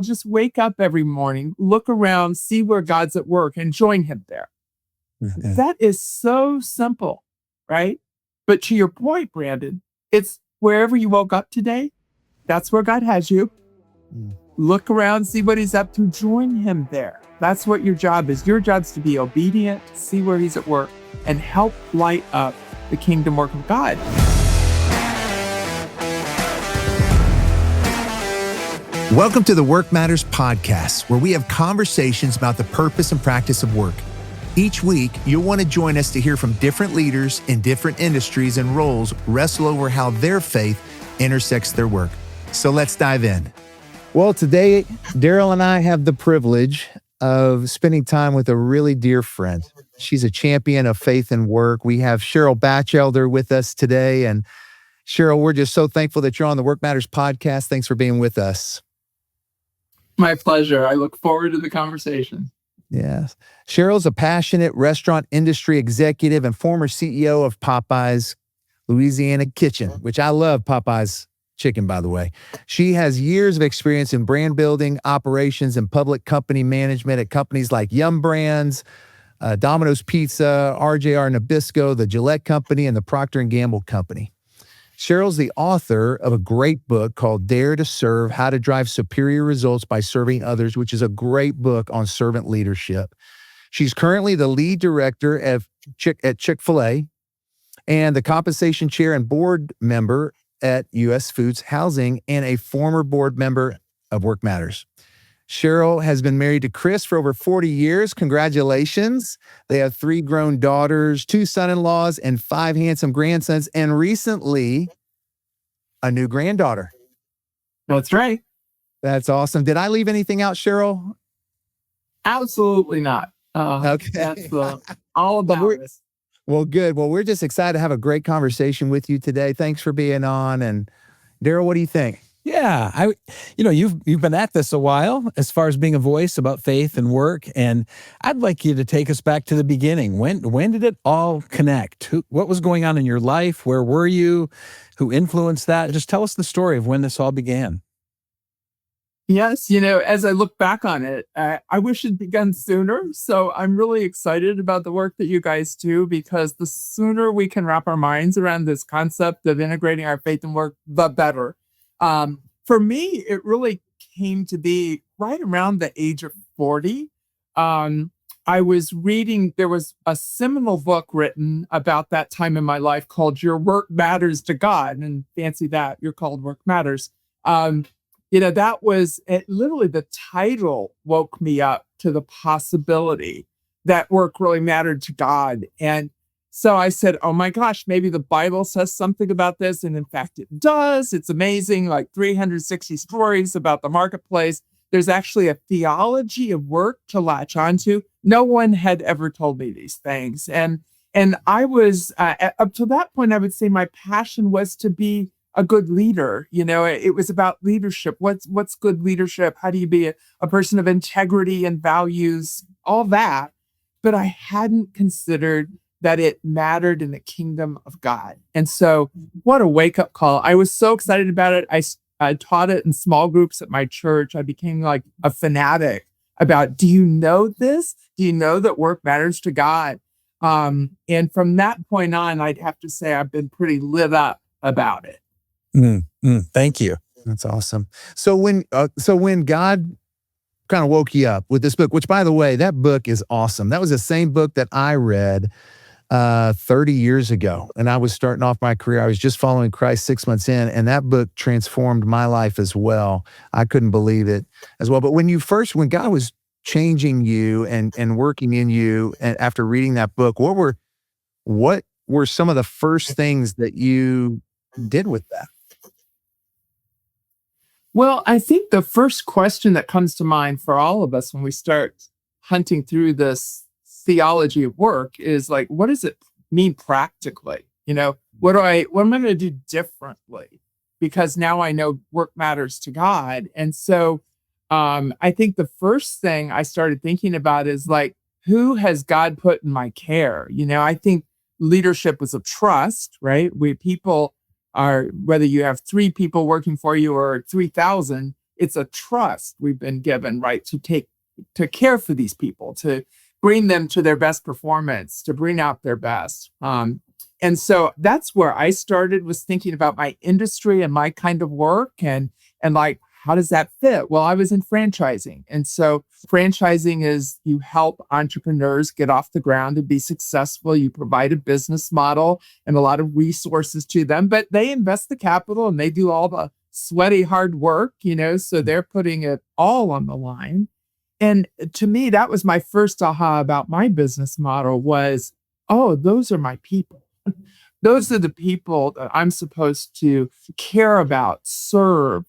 Just wake up every morning, look around, see where God's at work, and join him there. Mhm. That is so simple, right? But to your point, Brandon, it's wherever you woke up today, that's where God has you. Mm. Look around, see what he's up to, join him there. That's what your job is. Your job's to be obedient, see where he's at work, and help light up the kingdom work of God. Welcome to the Work Matters podcast, where we have conversations about the purpose and practice of work. Each week, you'll want to join us to hear from different leaders in different industries and roles wrestle over how their faith intersects their work. So let's dive in. Well, today, Darrel and I have the privilege of spending time with a really dear friend. She's a champion of faith and work. We have Cheryl Bachelder with us today. And Cheryl, we're just so thankful that you're on the Work Matters podcast. Thanks for being with us. My pleasure. I look forward to the conversation. Yes. Cheryl's a passionate restaurant industry executive and former CEO of Popeyes, Louisiana Kitchen, which I love Popeyes chicken, by the way. She has years of experience in brand building, operations, and public company management at companies like Yum Brands, Domino's Pizza, RJR Nabisco, the Gillette Company, and the Procter & Gamble Company. Cheryl's the author of a great book called Dare to Serve, How to Drive Superior Results by Serving Others, which is a great book on servant leadership. She's currently the lead director at Chick-fil-A and the compensation chair and board member at U.S. Foods Housing and a former board member of Work Matters. Cheryl has been married to Chris for over 40 years. Congratulations. They have 3 grown daughters, 2 son-in-laws, and 5 handsome grandsons, and recently a new granddaughter. That's right. That's awesome. Did I leave anything out, Cheryl? Absolutely not. Okay. That's all about it. Well, good. Well, we're just excited to have a great conversation with you today. Thanks for being on. And Darrel, what do you think? Yeah, you've been at this a while as far as being a voice about faith and work, and I'd like you to take us back to the beginning. When did it all connect? What was going on in your life? Where were you? Who influenced that? Just tell us the story of when this all began. Yes, as I look back on it, I wish it'd begun sooner. So I'm really excited about the work that you guys do, because the sooner we can wrap our minds around this concept of integrating our faith and work, the better. For me, it really came to be right around the age of 40. I was reading, there was a seminal book written about that time in my life called Your Work Matters to God. And fancy that, you're called Work Matters. That was literally the title woke me up to the possibility that work really mattered to God. And so I said, oh my gosh, maybe the Bible says something about this. And in fact, it does. It's amazing, like 360 stories about the marketplace. There's actually a theology of work to latch onto. No one had ever told me these things. And I was, up to that point, I would say my passion was to be a good leader. It was about leadership. What's good leadership? How do you be a person of integrity and values? All that. But I hadn't considered that it mattered in the kingdom of God. And so what a wake-up call. I was so excited about it. I taught it in small groups at my church. I became like a fanatic about, do you know this? Do you know that work matters to God? And from that point on, I'd have to say I've been pretty lit up about it. Thank you. That's awesome. So when God kind of woke you up with this book, which, by the way, that book is awesome. That was the same book that I read 30 years ago. And I was starting off my career. I was just following Christ 6 months in, and that book transformed my life as well. I couldn't believe it as well. But when God was changing you and working in you, and after reading that book, what were some of the first things that you did with that? Well, I think the first question that comes to mind for all of us when we start hunting through this theology of work is like, what does it mean practically? What am I going to do differently? Because now I know work matters to God. And so I think the first thing I started thinking about is like, who has God put in my care? I think leadership is a trust, right? People are, whether you have 3 people working for you or 3,000, it's a trust we've been given, right? To care for these people, to bring them to their best performance, to bring out their best. And so that's where I started, was thinking about my industry and my kind of work and like, how does that fit? Well, I was in franchising. And so franchising is you help entrepreneurs get off the ground and be successful. You provide a business model and a lot of resources to them, but they invest the capital and they do all the sweaty hard work, so they're putting it all on the line. And to me, that was my first aha about my business model was, oh, those are my people. Those are the people that I'm supposed to care about, serve,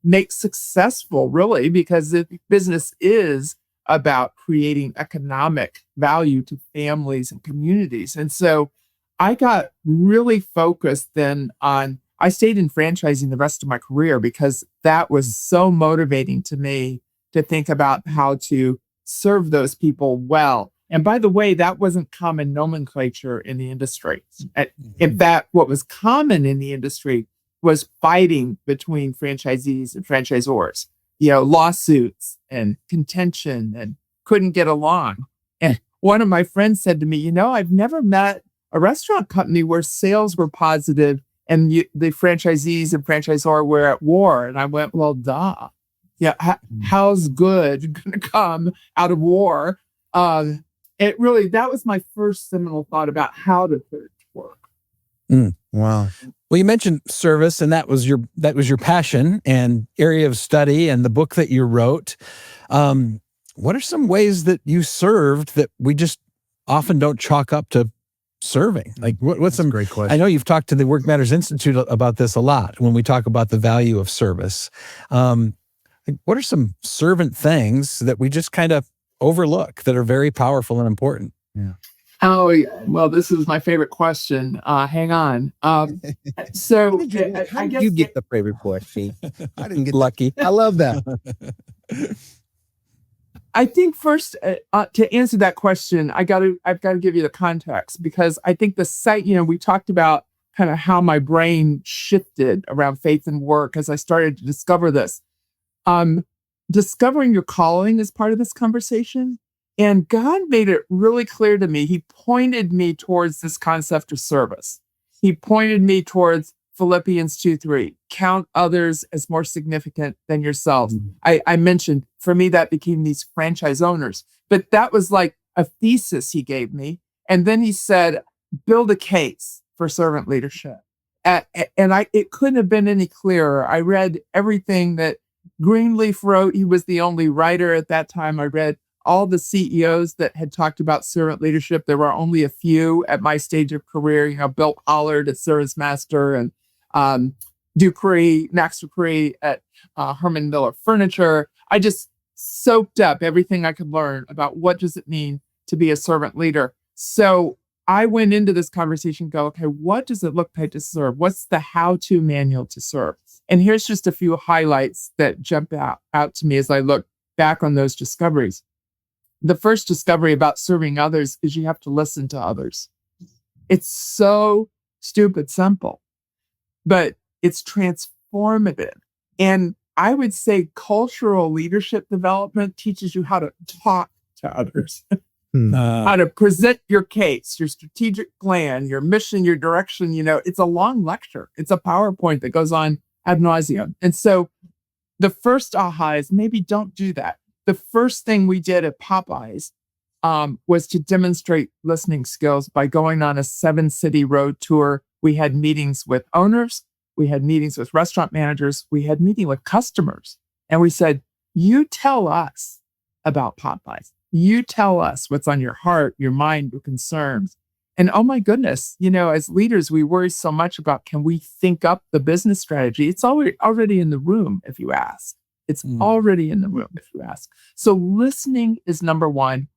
make successful, really, because the business is about creating economic value to families and communities. And so I got really focused then on, I stayed in franchising the rest of my career because that was so motivating to me to think about how to serve those people well. And by the way, that wasn't common nomenclature in the industry. In fact, what was common in the industry was fighting between franchisees and franchisors, lawsuits and contention, and couldn't get along. And one of my friends said to me, I've never met a restaurant company where sales were positive and the franchisees and franchisor were at war. And I went, well, duh. Yeah, how's good going to come out of war? That was my first seminal thought about how to put it to work. Wow. Well, you mentioned service, and that was your passion and area of study, and the book that you wrote. What are some ways that you served that we just often don't chalk up to serving? Like, what's some great question? I know you've talked to the Work Matters Institute about this a lot when we talk about the value of service. What are some servant things that we just kind of overlook that are very powerful and important? Yeah. Oh, well, this is my favorite question. Hang on. So How did you get the favorite question? I didn't get Lucky. I love that. I think first, to answer that question, I've got to give you the context, because I think we talked about kind of how my brain shifted around faith and work as I started to discover this. Discovering your calling is part of this conversation. And God made it really clear to me. He pointed me towards this concept of service. He pointed me towards Philippians 2:3, count others as more significant than yourselves. I mentioned, for me, that became these franchise owners. But that was like a thesis he gave me. And then he said, build a case for servant leadership. And it couldn't have been any clearer. I read everything that Greenleaf wrote. He was the only writer at that time. I read all the CEOs that had talked about servant leadership. There were only a few at my stage of career, Bill Pollard at ServiceMaster, and Max Dupree at Herman Miller Furniture. I just soaked up everything I could learn about what does it mean to be a servant leader. So I went into this conversation and go, okay, what does it look like to serve? What's the how-to manual to serve? And here's just a few highlights that jump out to me as I look back on those discoveries. The first discovery about serving others is you have to listen to others. It's so stupid simple, but it's transformative. And I would say cultural leadership development teaches you how to talk to others, how to present your case, your strategic plan, your mission, your direction. It's a long lecture. It's a PowerPoint that goes on ad nauseum. And so the first aha is maybe don't do that. The first thing we did at Popeyes was to demonstrate listening skills by going on a 7-city road tour. We had meetings with owners. We had meetings with restaurant managers. We had meetings with customers. And we said, you tell us about Popeyes. You tell us what's on your heart, your mind, your concerns. And oh my goodness, as leaders, we worry so much about, can we think up the business strategy? It's already in the room if you ask. It's already in the room if you ask. So listening is number one.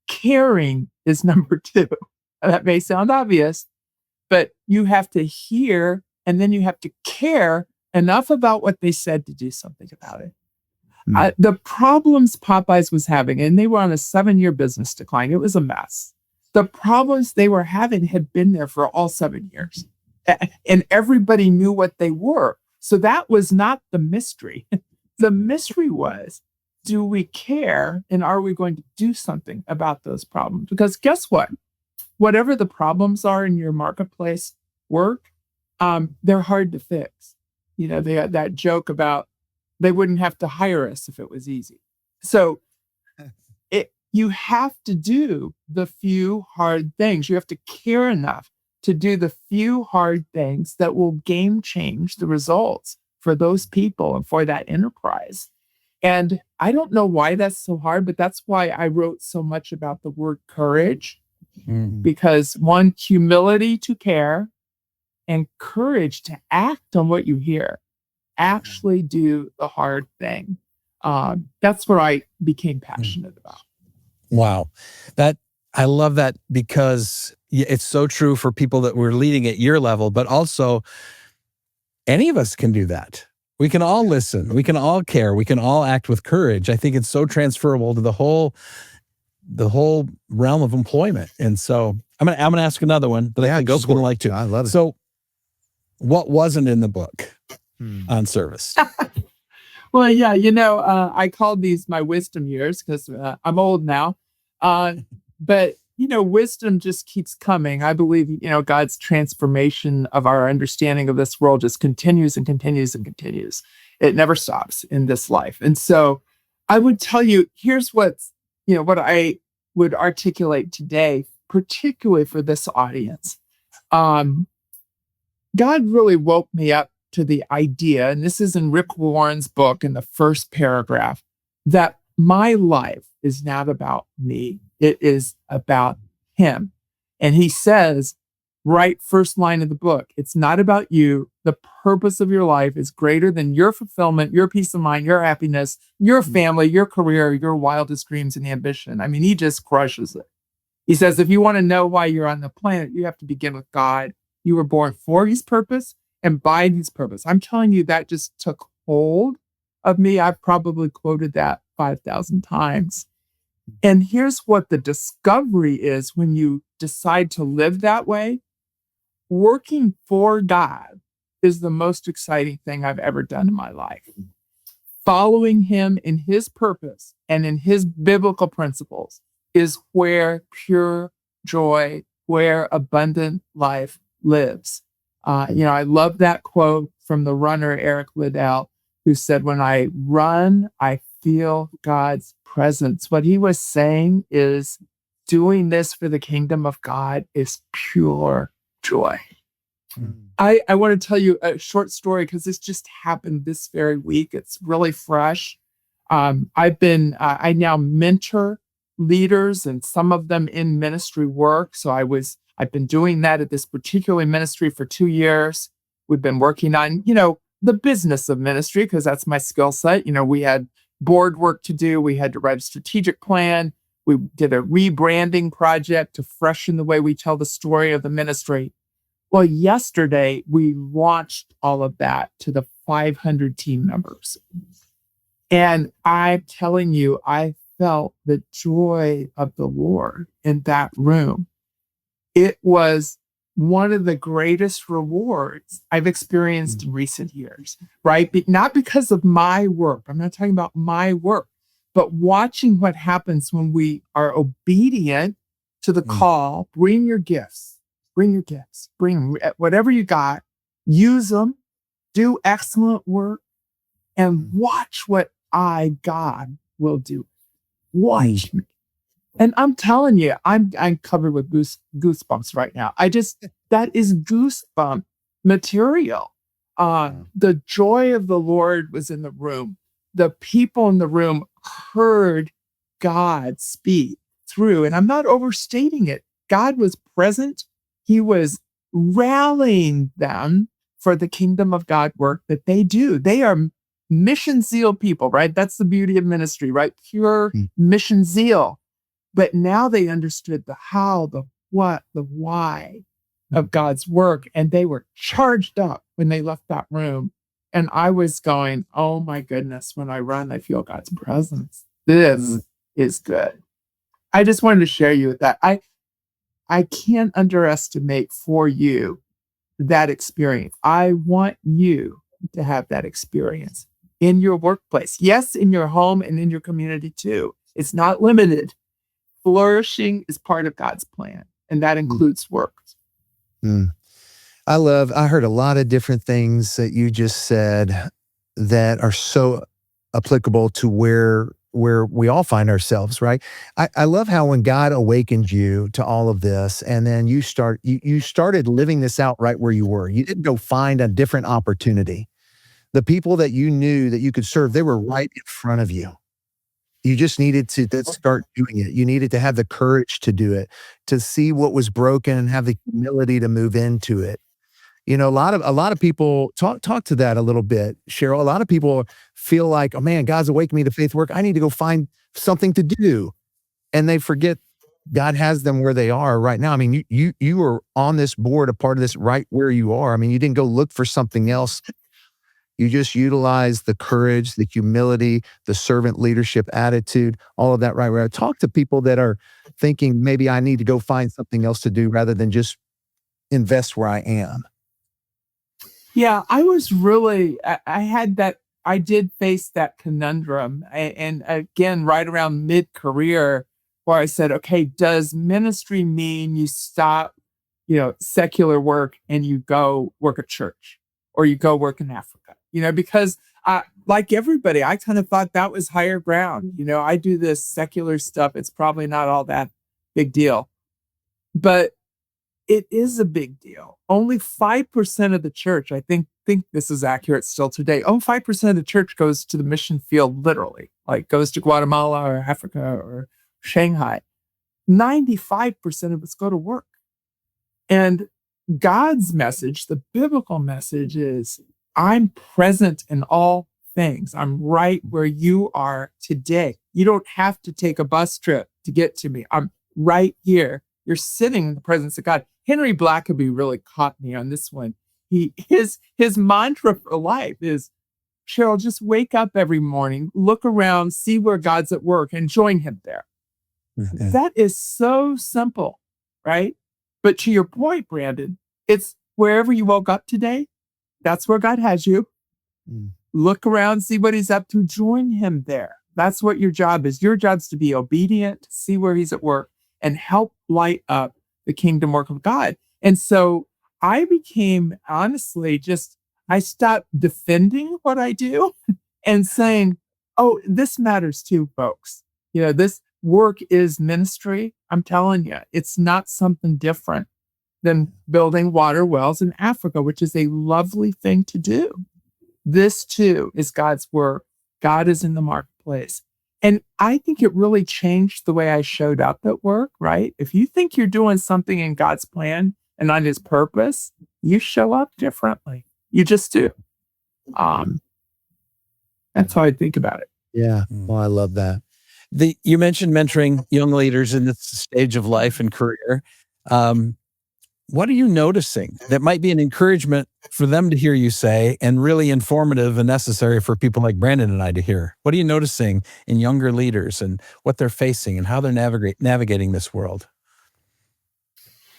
Caring is number two. That may sound obvious, but you have to hear and then you have to care enough about what they said to do something about it. The problems Popeyes was having, and they were on a 7-year business decline. It was a mess. The problems they were having had been there for all 7 years. And everybody knew what they were. So that was not the mystery. the mystery was, do we care and are we going to do something about those problems? Because guess what? Whatever the problems are in your marketplace work, they're hard to fix. You know, they got that joke about they wouldn't have to hire us if it was easy. So you have to do the few hard things. You have to care enough to do the few hard things that will game change the results for those people and for that enterprise. And I don't know why that's so hard, but that's why I wrote so much about the word courage. Because one, humility to care and courage to act on what you hear, actually do the hard thing. That's what I became passionate about. Wow. I love that because it's so true for people that we're leading at your level, but also any of us can do that. We can all listen. We can all care. We can all act with courage. I think it's so transferable to the whole realm of employment. And so I'm gonna ask another one that I think go is going to for it. like to. I love it. So what wasn't in the book on service? Well, yeah, I called these my wisdom years because I'm old now. But, wisdom just keeps coming. I believe, God's transformation of our understanding of this world just continues and continues and continues. It never stops in this life. And so I would tell you, here's what I would articulate today, particularly for this audience. God really woke me up to the idea, and this is in Rick Warren's book in the first paragraph, that my life is not about me. It is about him. And he says, right first line of the book, it's not about you. The purpose of your life is greater than your fulfillment, your peace of mind, your happiness, your family, your career, your wildest dreams and ambition. I mean, he just crushes it. He says, if you want to know why you're on the planet, you have to begin with God. You were born for his purpose and by his purpose. I'm telling you, that just took hold of me. I've probably quoted that 5,000 times. And here's what the discovery is when you decide to live that way. Working for God is the most exciting thing I've ever done in my life. Following him in his purpose and in his biblical principles is where pure joy, where abundant life lives. I love that quote from the runner, Eric Liddell, who said, when I run, I feel God's presence. What he was saying is doing this for the kingdom of God is pure joy. I want to tell you a short story because this just happened this very week. It's really fresh. I now mentor leaders and some of them in ministry work. So I've been doing that at this particular ministry for 2 years. We've been working on, the business of ministry because that's my skill set. We had board work to do. We had to write a strategic plan. We did a rebranding project to freshen the way we tell the story of the ministry. Well, yesterday we launched all of that to the 500 team members. And I'm telling you, I felt the joy of the Lord in that room. It was one of the greatest rewards I've experienced in recent years, right? Not because of my work. I'm not talking about my work, but watching what happens when we are obedient to the call. Bring your gifts, bring whatever you got, use them, do excellent work, and watch what God will do. Watch me. And I'm telling you, I'm covered with goosebumps right now. That is goosebump material. The joy of the Lord was in the room. The people in the room heard God speak through, and I'm not overstating it. God was present. He was rallying them for the kingdom of God work that they do. They are mission zeal people, right? That's the beauty of ministry, right? Pure mission zeal. But now they understood the how, the what, the why of God's work. And they were charged up when they left that room. And I was going, oh my goodness, when I run, I feel God's presence. This is good. I just wanted to share you with that. I can't underestimate for you that experience. I want you to have that experience. in your workplace. Yes, in your home and in your community too. It's not limited. Flourishing is part of God's plan, and that includes work. Mm. I heard a lot of different things that you just said that are so applicable to where we all find ourselves, right? I love how when God awakened you to all of this, and then you started living this out right where you were. You didn't go find a different opportunity. The people that you knew that you could serve, they were right in front of you. You just needed to start doing it. You needed to have the courage to do it, to see what was broken and have the humility to move into it. You know, a lot of people talk to that a little bit, Cheryl. A lot of people feel like, oh man, God's awakened me to faith work. I need to go find something to do. And they forget God has them where they are right now. I mean, you were on this board, a part of this right where you are. I mean, you didn't go look for something else. You just utilized the courage, the humility, the servant leadership attitude, all of that right where I talk to people that are thinking maybe I need to go find something else to do rather than just invest where I am. Yeah, I was really, I had that, I did face that conundrum. And again, right around mid-career, where I said, okay, does ministry mean you stop, secular work and you go work at church or you go work in Africa? Because like everybody, I kind of thought that was higher ground. I do this secular stuff. It's probably not all that big deal. But it is a big deal. Only 5% of the church, I think this is accurate still today. Only 5% of the church goes to the mission field, literally, like goes to Guatemala or Africa or Shanghai. 95% of us go to work. And God's message, the biblical message is, I'm present in all things. I'm right where you are today. You don't have to take a bus trip to get to me. I'm right here. You're sitting in the presence of God. Henry Blackaby really caught me on this one. His mantra for life is, Cheryl, just wake up every morning, look around, see where God's at work, and join him there. Mm-hmm. That is so simple, right? But to your point, Brandon, it's wherever you woke up today, that's where God has you. Mm. Look around, see what he's up to, join him there. That's what your job is. Your job is to be obedient, see where he's at work, and help light up the kingdom work of God. And so I became, honestly, I stopped defending what I do and saying, oh, this matters too, folks. This work is ministry. I'm telling you, it's not something different than building water wells in Africa, which is a lovely thing to do. This too is God's work. God is in the marketplace. And I think it really changed the way I showed up at work, right? If you think you're doing something in God's plan and on his purpose, you show up differently. You just do. That's how I think about it. Yeah. Well, I love that. You mentioned mentoring young leaders in this stage of life and career. What are you noticing that might be an encouragement for them to hear you say and really informative and necessary for people like Brandon and I to hear? What are you noticing in younger leaders and what they're facing and how they're navigating this world?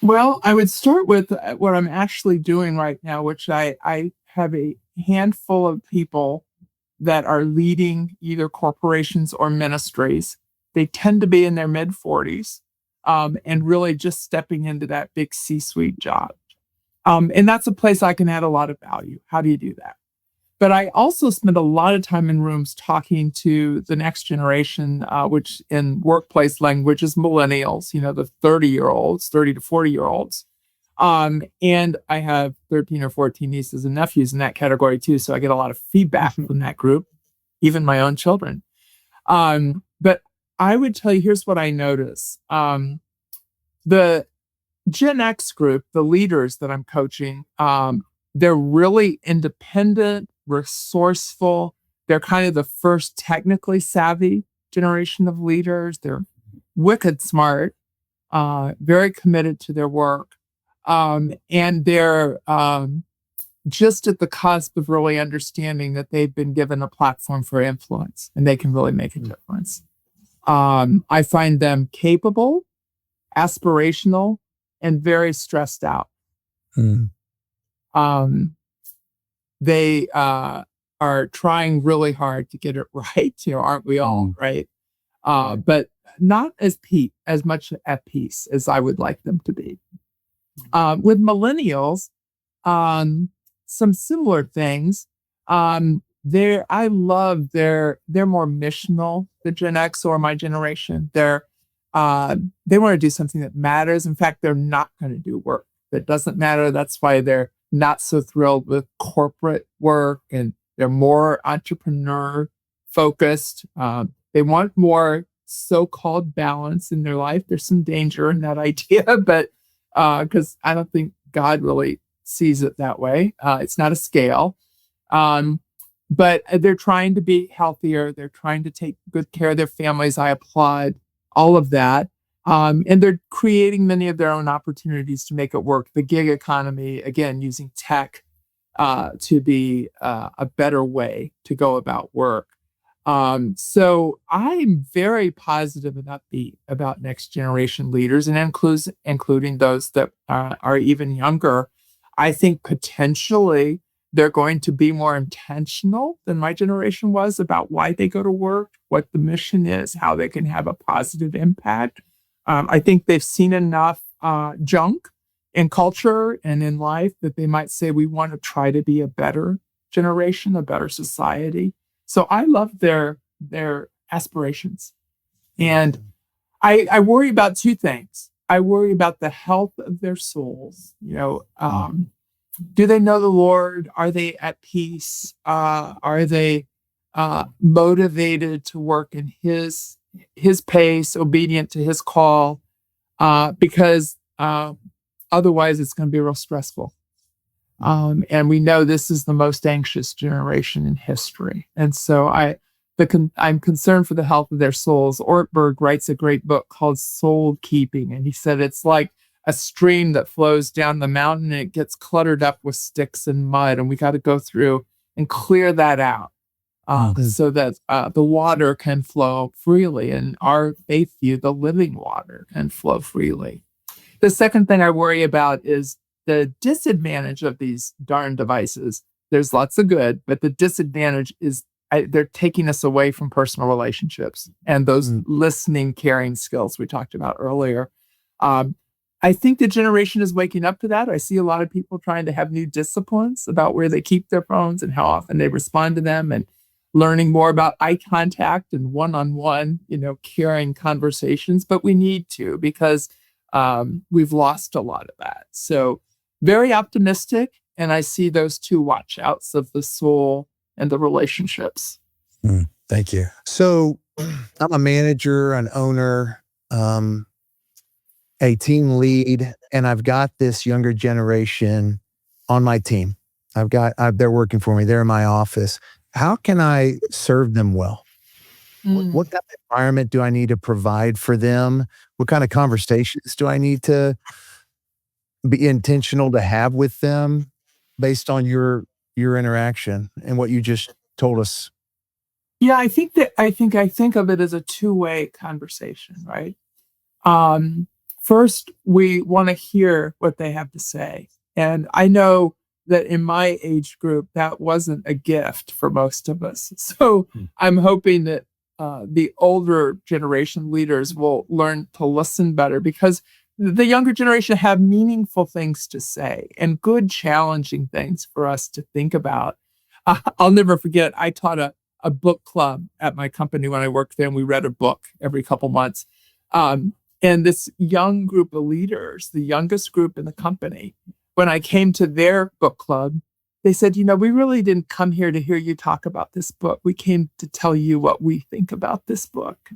Well, I would start with what I'm actually doing right now, which I have a handful of people that are leading either corporations or ministries. They tend to be in their mid-40s. And really just stepping into that big C-suite job. And that's a place I can add a lot of value. How do you do that? But I also spend a lot of time in rooms talking to the next generation, which in workplace language is millennials, the 30-year-olds, 30 to 40-year-olds. And I have 13 or 14 nieces and nephews in that category too. So I get a lot of feedback from that group, even my own children. But I would tell you, here's what I notice. The Gen X group, the leaders that I'm coaching, they're really independent, resourceful. They're kind of the first technically savvy generation of leaders. They're wicked smart, very committed to their work. And they're just at the cusp of really understanding that they've been given a platform for influence and they can really make a difference. I find them capable, aspirational, and very stressed out. They are are trying really hard to get it right. Aren't we all, right? But not as much at peace as I would like them to be. With millennials, some similar things. I love they're more missional, the Gen X or my generation. They want to do something that matters. In fact, they're not going to do work that doesn't matter. That's why they're not so thrilled with corporate work, and they're more entrepreneur focused. They want more so-called balance in their life. There's some danger in that idea, but because I don't think God really sees it that way. It's not a scale. But they're trying to be healthier. They're trying to take good care of their families. I applaud all of that. And they're creating many of their own opportunities to make it work. The gig economy, again, using tech to be a better way to go about work. So I'm very positive and upbeat about next generation leaders, and including those that are even younger. I think potentially they're going to be more intentional than my generation was about why they go to work, what the mission is, how they can have a positive impact. I think they've seen enough junk in culture and in life that they might say, we want to try to be a better generation, a better society. So I love their aspirations. And I worry about two things. I worry about the health of their souls. Do they know the Lord? Are they at peace? Are they motivated to work in his pace, obedient to his call? Because otherwise it's going to be real stressful. And we know this is the most anxious generation in history. And so I'm concerned for the health of their souls. Ortberg writes a great book called Soul Keeping. And he said it's like a stream that flows down the mountain and it gets cluttered up with sticks and mud. And we got to go through and clear that out so that the water can flow freely. And our faith view, the living water, can flow freely. The second thing I worry about is the disadvantage of these darn devices. There's lots of good, but the disadvantage is they're taking us away from personal relationships and those listening, caring skills we talked about earlier. I think the generation is waking up to that. I see a lot of people trying to have new disciplines about where they keep their phones and how often they respond to them, and learning more about eye contact and one-on-one, caring conversations. But we need to, because we've lost a lot of that. So very optimistic. And I see those two watch outs of the soul and the relationships. Thank you. So I'm a manager, an owner, a team lead, and I've got this younger generation on my team. They're working for me. They're in my office. How can I serve them well? What kind of environment do I need to provide for them? What kind of conversations do I need to be intentional to have with them based on your interaction and what you just told us? Yeah, I think of it as a two-way conversation, right? First, we want to hear what they have to say. And I know that in my age group, that wasn't a gift for most of us. So I'm hoping that the older generation leaders will learn to listen better, because the younger generation have meaningful things to say and good, challenging things for us to think about. I'll never forget, I taught a book club at my company when I worked there, and we read a book every couple months. And this young group of leaders, the youngest group in the company, when I came to their book club, they said, we really didn't come here to hear you talk about this book. We came to tell you what we think about this book.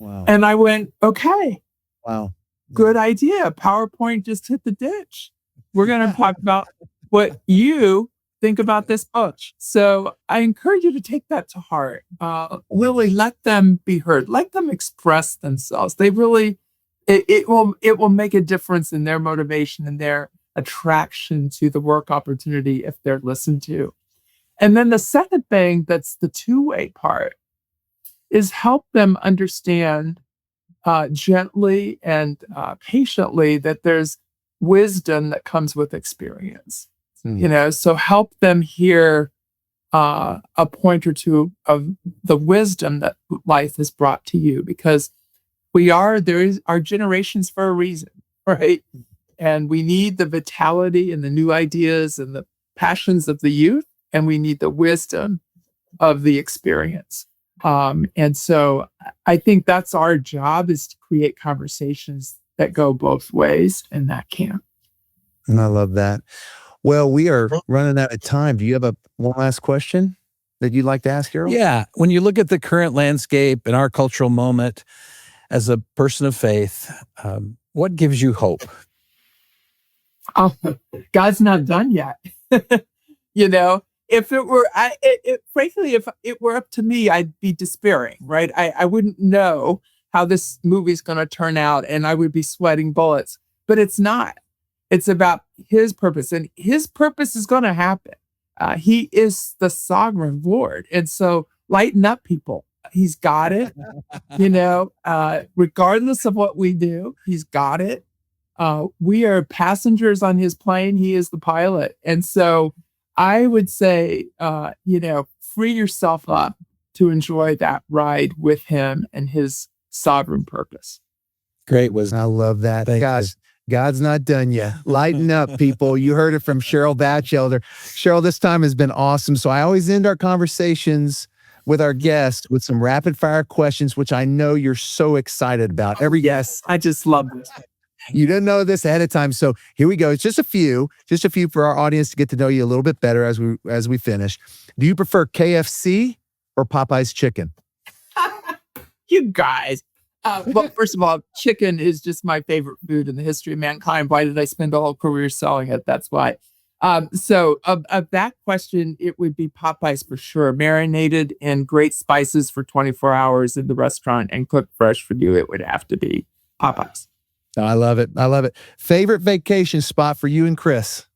Wow. And I went, okay. Wow. Good idea. PowerPoint just hit the ditch. We're going to talk about what you think about this book. So I encourage you to take that to heart. Really let them be heard. Let them express themselves. They really, it will make a difference in their motivation and their attraction to the work opportunity if they're listened to. And then the second thing, that's the two-way part, is help them understand gently and patiently that there's wisdom that comes with experience. So help them hear a point or two of the wisdom that life has brought to you, because our generations for a reason, right? And we need the vitality and the new ideas and the passions of the youth, and we need the wisdom of the experience. And so I think that's our job, is to create conversations that go both ways in that camp. And I love that. Well, we are running out of time. Do you have one last question that you'd like to ask, Darrel? Yeah. When you look at the current landscape and our cultural moment as a person of faith, what gives you hope? Oh, God's not done yet. If it were, frankly, if it were up to me, I'd be despairing, right? I wouldn't know how this movie's going to turn out, and I would be sweating bullets. But it's not. It's about his purpose, and his purpose is going to happen. He is the sovereign Lord. And so lighten up, people. He's got it. Regardless of what we do, he's got it. We are passengers on his plane. He is the pilot. And so I would say, free yourself up to enjoy that ride with him and his sovereign purpose. Great wisdom. I love that. Thank Guys, you. God's not done yet. Lighten up, people. You heard it from Cheryl Bachelder. Cheryl, this time has been awesome. So I always end our conversations with our guests with some rapid fire questions, which I know you're so excited about. Yes, I just love this. You didn't know this ahead of time. So here we go. It's just a few for our audience to get to know you a little bit better as we finish. Do you prefer KFC or Popeyes chicken? You guys. Well, first of all, chicken is just my favorite food in the history of mankind. Why did I spend a whole career selling it? That's why. So of that question, it would be Popeyes for sure. Marinated in great spices for 24 hours in the restaurant and cooked fresh for you, it would have to be Popeyes. I love it. I love it. Favorite vacation spot for you and Chris?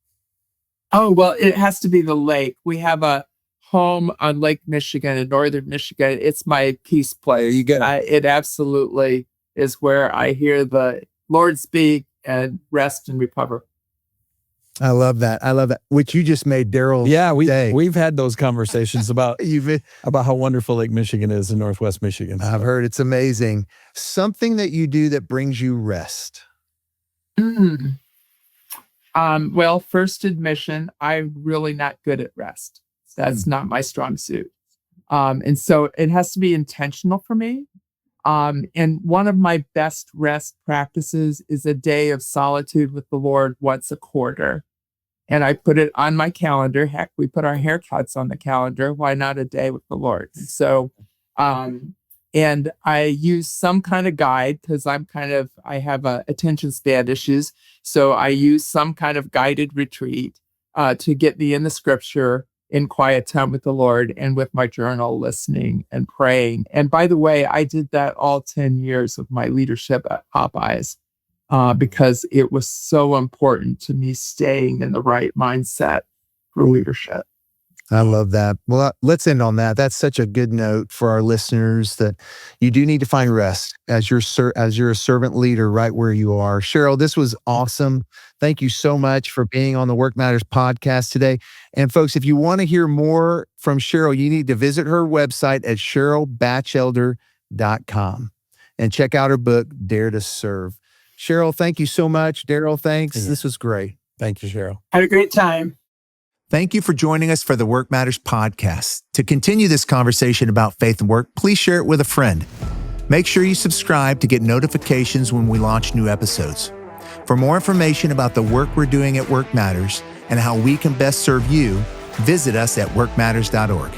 Oh, well, it has to be the lake. We have a home on Lake Michigan in northern Michigan. It's my peace place. There you go. It absolutely is where I hear the Lord speak and rest and recover. I love that. I love that. Which you just made Darrel's day. We've had those conversations about how wonderful Lake Michigan is in Northwest Michigan. I've heard it's amazing. Something that you do that brings you rest. Well, first admission, I'm really not good at rest. That's not my strong suit. And so it has to be intentional for me. And one of my best rest practices is a day of solitude with the Lord once a quarter. And I put it on my calendar. Heck, we put our haircuts on the calendar. Why not a day with the Lord? So, and I use some kind of guide because I have attention span issues. So I use some kind of guided retreat to get me in the scripture, in quiet time with the Lord, and with my journal, listening and praying. And by the way, I did that all 10 years of my leadership at Popeyes because it was so important to me staying in the right mindset for leadership. I love that. Well, let's end on that. That's such a good note for our listeners that you do need to find rest as you're a servant leader right where you are. Cheryl, this was awesome. Thank you so much for being on the Work Matters podcast today. And folks, if you want to hear more from Cheryl, you need to visit her website at CherylBachelder.com and check out her book, Dare to Serve. Cheryl, thank you so much. Darrel, thanks. Yeah. This was great. Thank you, Cheryl. Had a great time. Thank you for joining us for the Work Matters podcast. To continue this conversation about faith and work, please share it with a friend. Make sure you subscribe to get notifications when we launch new episodes. For more information about the work we're doing at Work Matters and how we can best serve you, visit us at workmatters.org.